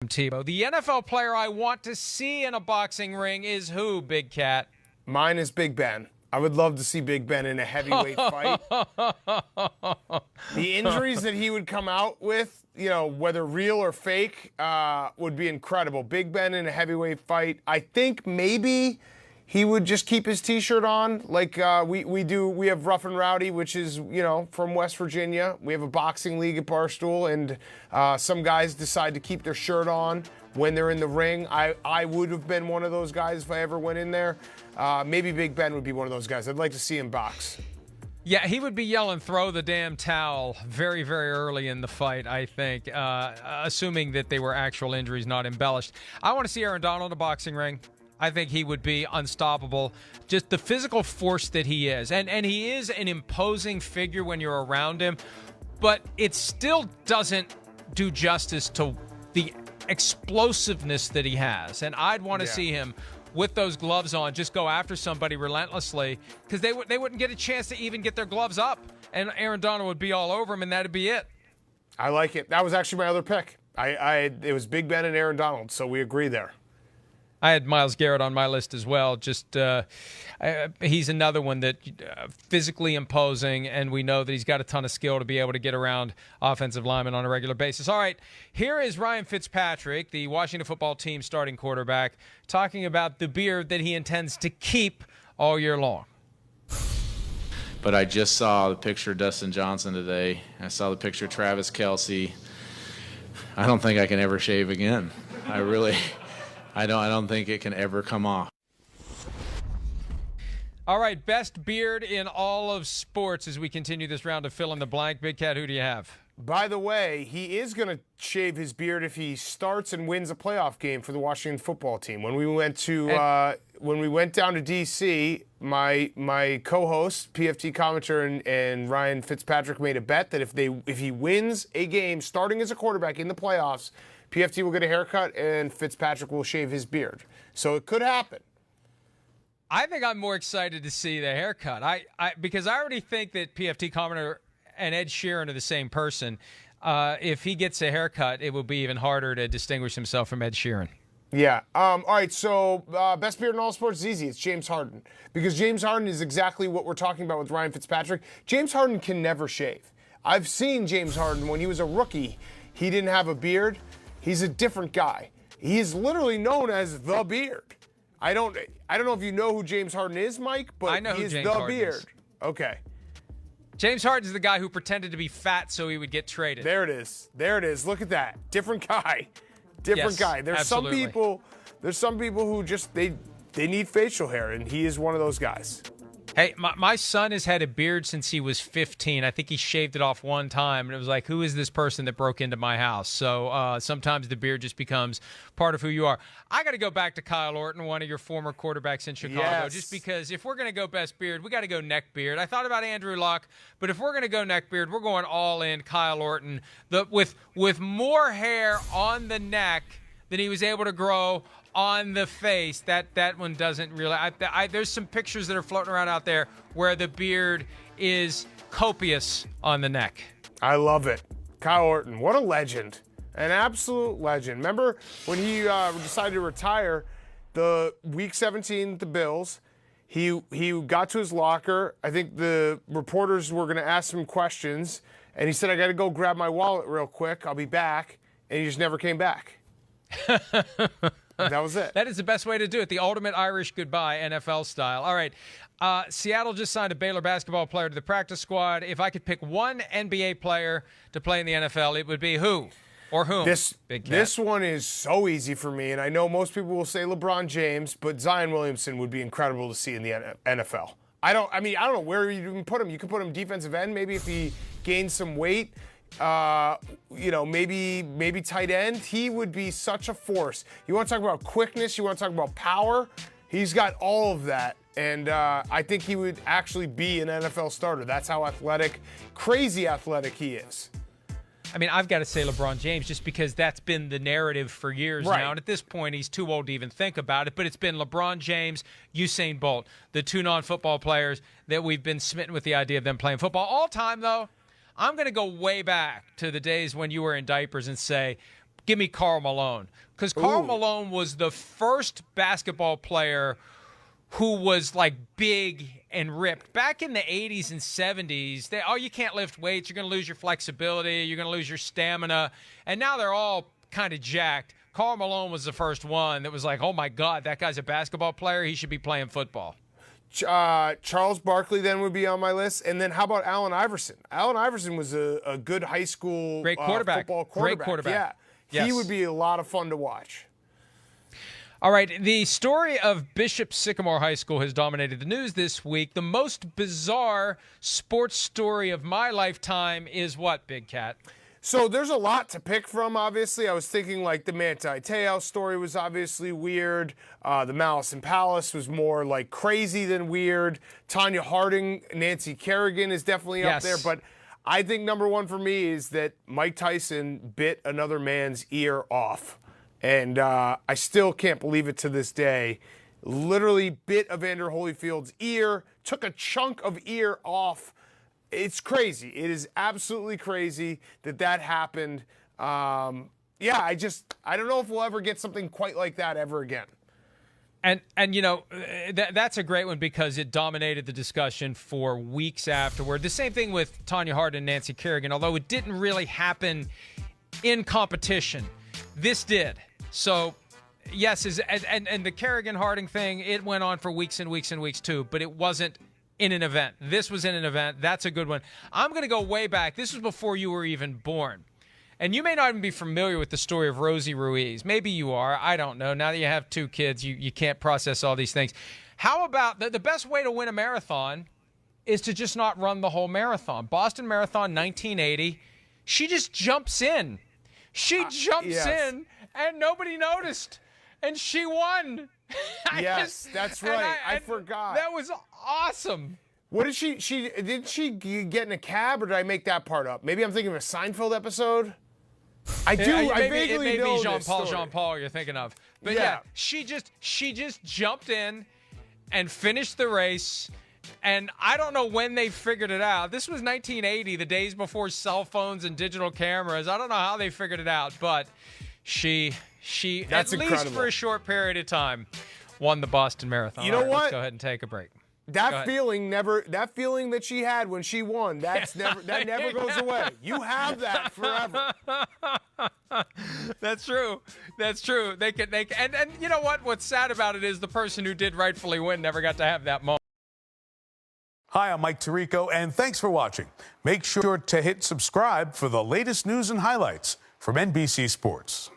Tebow. The NFL player I want to see in a boxing ring is who, Big Cat? Mine is Big Ben. I would love to see Big Ben in a heavyweight fight. The injuries that he would come out with, whether real or fake, would be incredible. Big Ben in a heavyweight fight. I think maybe he would just keep his T-shirt on like we do. We have Rough and Rowdy, which is, from West Virginia. We have a boxing league at Barstool, and some guys decide to keep their shirt on when they're in the ring. I would have been one of those guys if I ever went in there. Maybe Big Ben would be one of those guys. I'd like to see him box. Yeah, he would be yelling, throw the damn towel very, very early in the fight, I think, assuming that they were actual injuries, not embellished. I want to see Aaron Donald in a boxing ring. I think he would be unstoppable. Just the physical force that he is. And he is an imposing figure when you're around him, but it still doesn't do justice to the explosiveness that he has. And I'd want to see him with those gloves on just go after somebody relentlessly, because they wouldn't get a chance to even get their gloves up. And Aaron Donald would be all over him, and that'd be it. I like it. That was actually my other pick. It was Big Ben and Aaron Donald, so we agree there. I had Myles Garrett on my list as well. Just he's another one that physically imposing, and we know that he's got a ton of skill to be able to get around offensive linemen on a regular basis. All right, here is Ryan Fitzpatrick, the Washington football team starting quarterback, talking about the beard that he intends to keep all year long. But I just saw the picture of Dustin Johnson today. I saw the picture of Travis Kelce. I don't think I can ever shave again. I don't think it can ever come off. All right, best beard in all of sports as we continue this round of fill in the blank. Big Cat, who do you have? By the way, he is going to shave his beard if he starts and wins a playoff game for the Washington football team. When we went down to D.C., my co-host, PFT commentator, and Ryan Fitzpatrick made a bet that if he wins a game starting as a quarterback in the playoffs, PFT will get a haircut and Fitzpatrick will shave his beard. So it could happen. I think I'm more excited to see the haircut. Because I already think that PFT commentator and Ed Sheeran are the same person. If he gets a haircut, it will be even harder to distinguish himself from Ed Sheeran. Yeah. All right, so best beard in all sports is easy. It's James Harden. Because James Harden is exactly what we're talking about with Ryan Fitzpatrick. James Harden can never shave. I've seen James Harden when he was a rookie. He didn't have a beard. He's a different guy. He is literally known as the Beard. I don't know if you know who James Harden is, Mike, but I know he is who James the Harden Beard. is. Okay. James Harden is the guy who pretended to be fat so he would get traded. There it is. Look at that. Different guy. Different guy. There's absolutely. some people who just they need facial hair, and he is one of those guys. Hey, my son has had a beard since he was 15. I think he shaved it off one time, and it was like, who is this person that broke into my house? So sometimes the beard just becomes part of who you are. I got to go back to Kyle Orton, one of your former quarterbacks in Chicago, just because if we're going to go best beard, we got to go neck beard. I thought about Andrew Luck, but if we're going to go neck beard, we're going all in Kyle Orton with more hair on the neck than he was able to grow on the face. That one doesn't really. There's some pictures that are floating around out there where the beard is copious on the neck. I love it. Kyle Orton, what a legend. An absolute legend. Remember when he decided to retire the week 17, the Bills, he got to his locker. I think the reporters were going to ask him questions, and he said, I got to go grab my wallet real quick. I'll be back. And he just never came back. That was it. That is the best way to do it. The ultimate Irish goodbye, NFL style. All right. Seattle just signed a Baylor basketball player to the practice squad. If I could pick one NBA player to play in the NFL, it would be who or whom? This one is so easy for me, and I know most people will say LeBron James, but Zion Williamson would be incredible to see in the NFL. I don't know where you can put him. You can put him defensive end, maybe if he gains some weight. Maybe tight end. He would be such a force. You want to talk about quickness? You want to talk about power? He's got all of that. And I think he would actually be an NFL starter. That's how crazy athletic he is. I mean, I've got to say LeBron James just because that's been the narrative for years now. And at this point, he's too old to even think about it. But it's been LeBron James, Usain Bolt, the two non-football players that we've been smitten with the idea of them playing football. All time, though, I'm going to go way back to the days when you were in diapers and say, give me Karl Malone. Because Karl Malone was the first basketball player who was like big and ripped. Back in the 80s and 70s, you can't lift weights, you're going to lose your flexibility, you're going to lose your stamina. And now they're all kind of jacked. Karl Malone was the first one that was like, oh my God, that guy's a basketball player, he should be playing football. Charles Barkley then would be on my list. And then how about Allen Iverson? Allen Iverson was a good high school great quarterback. Football quarterback. Great quarterback. Yeah. Yes. He would be a lot of fun to watch. All right, the story of Bishop Sycamore High School has dominated the news this week. The most bizarre sports story of my lifetime is what, Big Cat? So there's a lot to pick from, obviously. I was thinking like the Manti Te'o story was obviously weird. The Malice in Palace was more like crazy than weird. Tonya Harding, Nancy Kerrigan is definitely up there. But I think number one for me is that Mike Tyson bit another man's ear off. And I still can't believe it to this day. Literally bit Evander Holyfield's ear, took a chunk of ear off. It's crazy. It is absolutely crazy that happened. I don't know if we'll ever get something quite like that ever again. And you know, that's a great one because it dominated the discussion for weeks afterward. The same thing with Tonya Harding and Nancy Kerrigan, although it didn't really happen in competition. This did. So, yes, and the Kerrigan-Harding thing, it went on for weeks and weeks and weeks too, but it wasn't in an event. This was in an event. That's a good one. I'm going to go way back. This was before you were even born. And you may not even be familiar with the story of Rosie Ruiz. Maybe you are. I don't know. Now that you have 2 kids, you can't process all these things. How about the best way to win a marathon is to just not run the whole marathon. Boston Marathon, 1980. She just jumps in. She jumps in, and nobody noticed. And she won. That's right. I forgot. That was awesome. What did did she get in a cab, or did I make that part up? Maybe I'm thinking of a Seinfeld episode. I vaguely know Jean Paul you're thinking of. But yeah, she just jumped in and finished the race. And I don't know when they figured it out. This was 1980, the days before cell phones and digital cameras. I don't know how they figured it out, but she That's at least incredible. for a short period of time, won the Boston Marathon. You know what? Let's go ahead and take a break. That feeling that she had when she won, that never goes away. You have that forever. That's true. That's true. They can and you know what? What's sad about it is the person who did rightfully win never got to have that moment. Hi, I'm Mike Tirico, and thanks for watching. Make sure to hit subscribe for the latest news and highlights from NBC Sports.